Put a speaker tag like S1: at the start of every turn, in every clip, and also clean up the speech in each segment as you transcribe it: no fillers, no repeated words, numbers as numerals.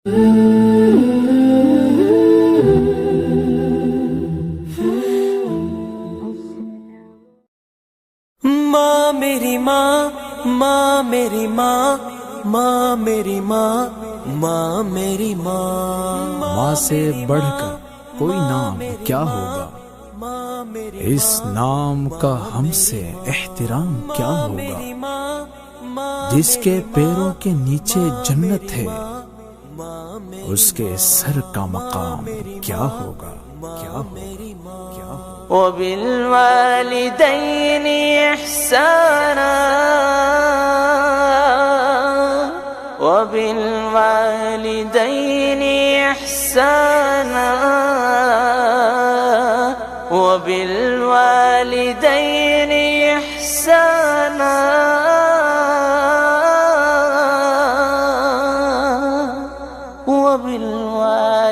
S1: ماں میری ماں، ماں میری ماں، ماں میری ماں، ماں میری ماں۔
S2: ماں سے بڑھ کر کوئی نام کیا ہوگا، اس نام کا ہم سے احترام کیا ہوگا۔ جس کے پیروں کے نیچے جنت ہے، اس کے سر کا مقام کیا ہوگا، کیا ہوگا، کیا ہوگا۔
S3: وبالوالدین احسانا، وبالوالدین احسانا، وبالوالدین احسانا،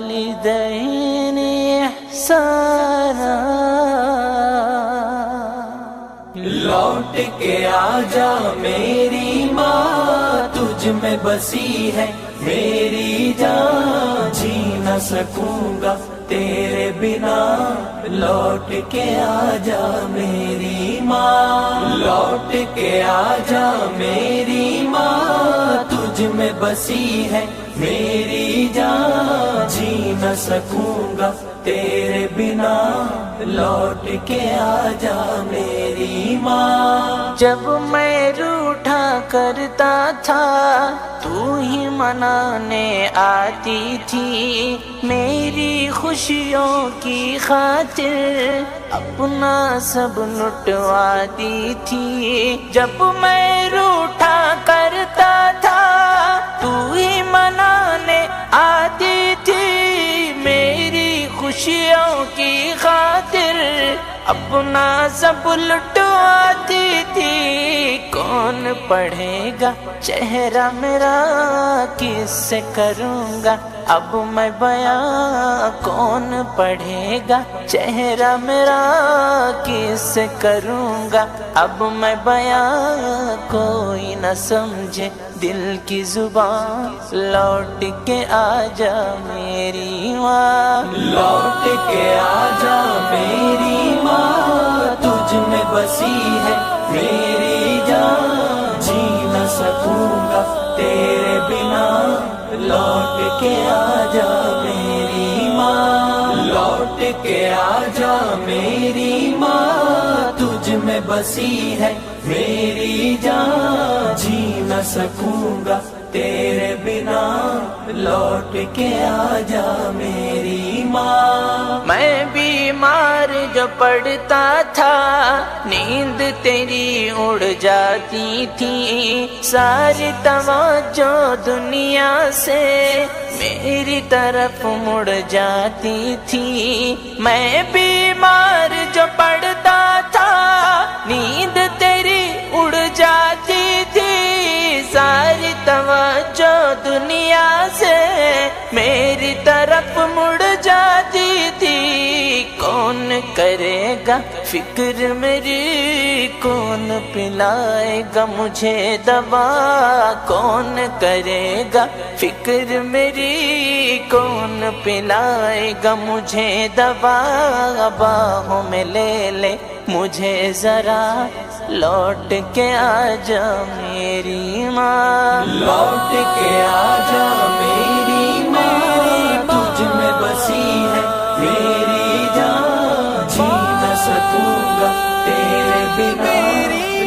S3: وبالوالدین احسانا۔
S1: لوٹ کے آجا میری ماں، تجھ میں بسی ہے میری جان، جی نہ سکوں گا تیرے بنا۔ لوٹ کے آجا میری ماں، لوٹ کے آجا میری ماں، تجھ میں بسی ہے میری جان، جی نہ سکوں گا تیرے بنا۔ لوٹ کے آجا میری ماں۔
S3: جب میں روٹھا کرتا تھا تو ہی منانے آتی تھی، میری خوشیوں کی خاطر اپنا سب لٹواتی تھی۔ جب میں روٹھا کرتا تھا تو ہی منانے آتی تھی، میری خوشیوں کی خاطر اپنا سب لٹواتی تھی۔ کون پڑھے گا چہرہ میرا، کس سے کروں گا اب میں بیاں۔ کون پڑھے گا چہرہ میرا، کس سے کروں گا اب میں بیاں۔ کوئی نہ سمجھے دل کی زبان، لوٹ کے آجا میری ماں۔
S1: لوٹ کے آجا میری ماں، تجھ میں بسی ہے میری جان، جی نہ سکوں گا تیرے بنا۔ لوٹ کے آجا میری ماں، لوٹ کے آجا میری ماں، تجھ میں بسی ہے میری جان، جی نہ سکوں گا تیرے بنا۔ لوٹ کے آجا میری ماں۔
S3: میں بیمار جو پڑتا تھا، نیند تیری اڑ جاتی تھی، ساری توجہ دنیا سے میری طرف مڑ جاتی تھی۔ میں بیمار جو پڑتا تھا، نیند تیری اڑ جاتی تھی، ساری توجہ دنیا سے میری طرف مڑ جاتی تھی۔ کون کرے گا فکر میری، کون پلائے گا مجھے دوا۔ کون کرے گا فکر میری، کون پلائے گا مجھے دوا۔ باہوں میں لے لے مجھے ذرا، لوٹ کے آجا میری ماں۔
S1: لوٹ کے آجا میری ماں، تجھ میں بسی ہے میری جان، جی نہ سکوں گا تیرے بنا۔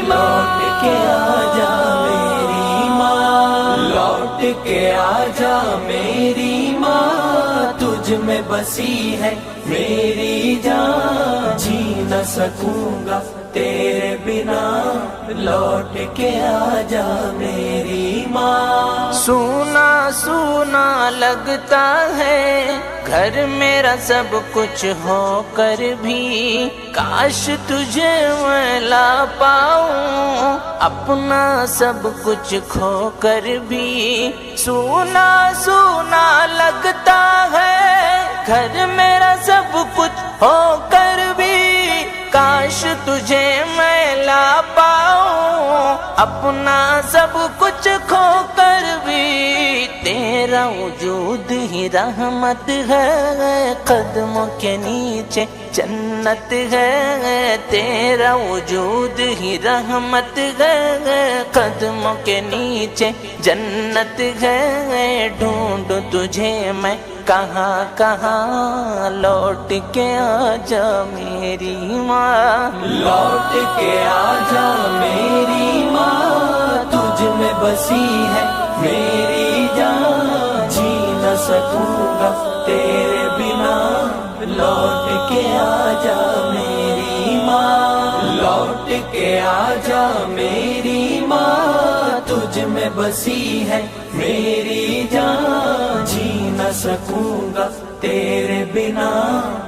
S1: لوٹ کے آجا میری ماں، لوٹ کے آجا میری ماں، تجھ میں بسی ہے میری جان، جی نہ سکوں گا تیرے بنا۔ لوٹ کے آجا میری ماں۔
S3: سونا سونا لگتا ہے گھر میرا سب کچھ ہو کر بھی، کاش تجھے میں لا پاؤں اپنا سب کچھ کھو کر بھی۔ سونا سونا لگتا ہے گھر میرا سب کچھ ہو کر بھی، کاش تجھے میں لا پاؤں اپنا سب کچھ کھو کر بھی تیرا وجود ہی رحمت ہے، قدموں کے نیچے جنت ہے، تیرا وجود ہی رحمت ہے، قدموں کے نیچے جنت ہے، ڈھونڈ تجھے میں کہاں کہاں، لوٹ کے آجا میری ماں،
S1: لوٹ کے آجا میری ماں، تجھ میں بسی ہے میری جان، جی نہ سکوں گا تیرے بنا، لوٹ کے آجا میری ماں، لوٹ کے آجا میری ماں، تجھ میں بسی ہے میری جان، جی نہ سکوں گا تیرے بنا،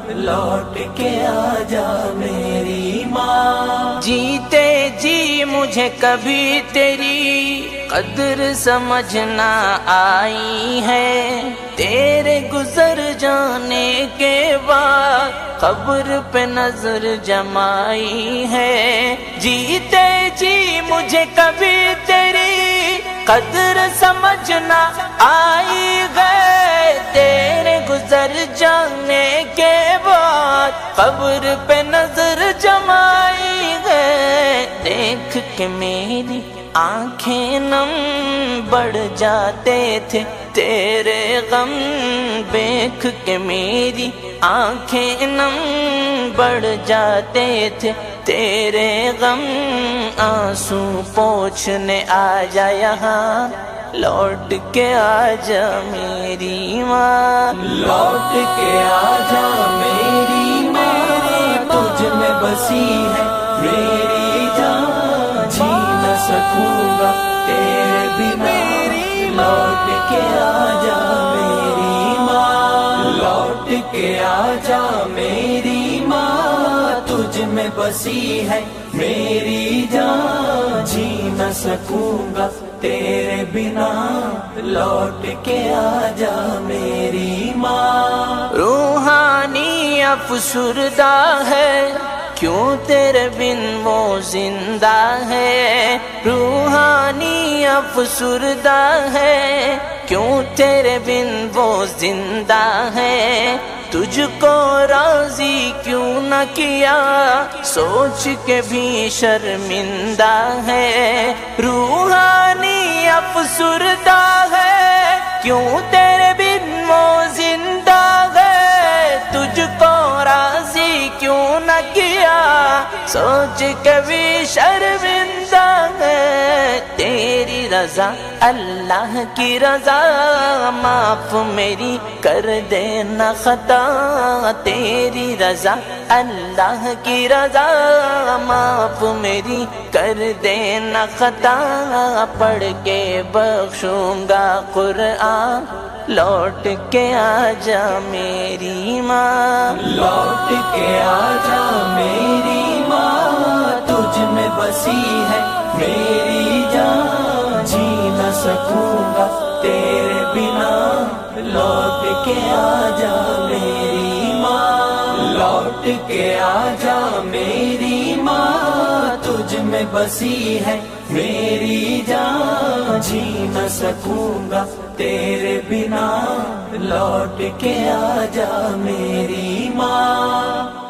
S1: لوٹ کے آجا میری ماں۔
S3: جیتے جی مجھے کبھی تیری قدر سمجھ نہ آئی ہے، تیرے گزر جانے کے بعد قبر پہ نظر جمائی ہے، جیتے جی مجھے کبھی تیری قدر سمجھ نہ آئی ہے، تیرے گزر جانے کے بعد قبر پہ نظر جمائی ہے، دیکھ کے میری آنکھیں نم بڑھ جاتے تھے تیرے غم، دیکھ کے میری آنکھیں نم بڑھ جاتے تھے تیرے غم، آنسو پوچھنے آجا یہاں، لوٹ کے آجا میری ماں،
S1: لوٹ کے آجا میری ماں، تجھ میں بسی ہے میری جان، جی نہ سکوں گا تیرے بنا، لوٹ کے آجا میری ماں، لوٹ کے آجا میری ماں، تجھ میں بسی ہے میری جان، جی نہ سکوں گا تیرے بنا، لوٹ کے آجا میری ماں۔
S3: روحانی افسردہ ہے کیوں تیرے بن وہ زندہ ہے، روحانی افسردہ ہے کیوں تیرے بن وہ زندہ ہے، تجھ کو راضی کیوں نہ کیا سوچ کے بھی شرمندہ ہے، روحانی افسردہ ہے کیوں تیرے بن وہ زندہ ہے، تجھ کو راضی کیوں نہ کیا سوچ کے بھی شرمندہ ہے، تیری رضا اللہ کی رضا، معاف میری کر دینا خطا، تیری رضا اللہ کی رضا، معاف میری کر دینا خطا، پڑھ کے بخشوں گا قرآن، لوٹ کے آجا میری ماں،
S1: لوٹ کے آجا میری ماں، تجھ میں بسی ہے میری جان، جی نہ سکوں گا تیرے بنا، لوٹ کے آجا میری ماں، لوٹ کے آجا میری ماں، تجھ میں بسی ہے میری جان، جی نہ سکوں گا تیرے بنا، لوٹ کے آجا میری ماں۔